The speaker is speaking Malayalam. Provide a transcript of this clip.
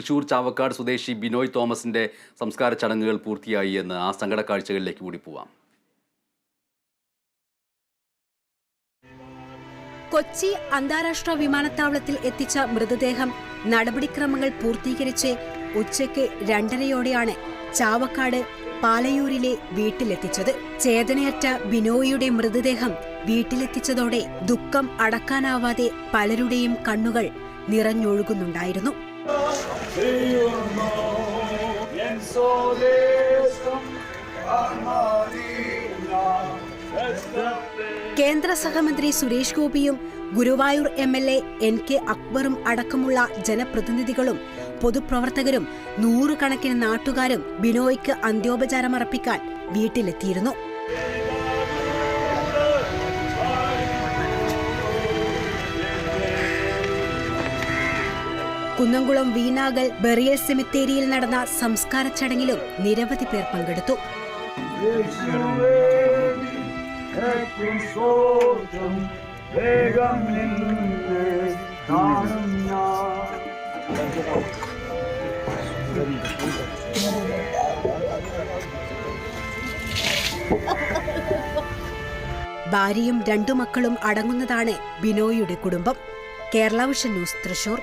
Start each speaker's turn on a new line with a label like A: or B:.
A: തൃശൂർ ചാവക്കാട് സ്വദേശി ബിനോയ് തോമസിന്റെ സംസ്കാര ചടങ്ങുകൾ പൂർത്തിയായി എന്ന് ആ സങ്കട കാഴ്ചകളിലേക്ക് കൂടി പോവാം.
B: കൊച്ചി അന്താരാഷ്ട്ര വിമാനത്താവളത്തിൽ എത്തിച്ച മൃതദേഹം നടപടിക്രമങ്ങൾ പൂർത്തീകരിച്ച് ഉച്ചയ്ക്ക് 2:30 ചാവക്കാട് പാലയൂരിലെ വീട്ടിലെത്തിച്ചത്. ചേതനയറ്റ ബിനോയിയുടെ മൃതദേഹം വീട്ടിലെത്തിച്ചതോടെ ദുഃഖം അടക്കാനാവാതെ പലരുടെയും കണ്ണുകൾ നിറഞ്ഞൊഴുകുന്നുണ്ടായിരുന്നു. കേന്ദ്ര സഹമന്ത്രി സുരേഷ് ഗോപിയും ഗുരുവായൂർ MLA NK അക്ബറും അടക്കമുള്ള ജനപ്രതിനിധികളും പൊതുപ്രവർത്തകരും നൂറുകണക്കിന് നാട്ടുകാരും ബിനോയ്ക്ക് അന്ത്യോപചാരമർപ്പിക്കാൻ വീട്ടിലെത്തിയിരുന്നു. കുന്നംകുളം വീനാഗൽ ബറിയൽ സെമിത്തേരിയിൽ നടന്ന സംസ്കാര ചടങ്ങിലും നിരവധി പേർ പങ്കെടുത്തു. ഭാര്യയും 2 മക്കളും അടങ്ങുന്നതാണ് ബിനോയിയുടെ കുടുംബം. Kerala vision news, Thrissur.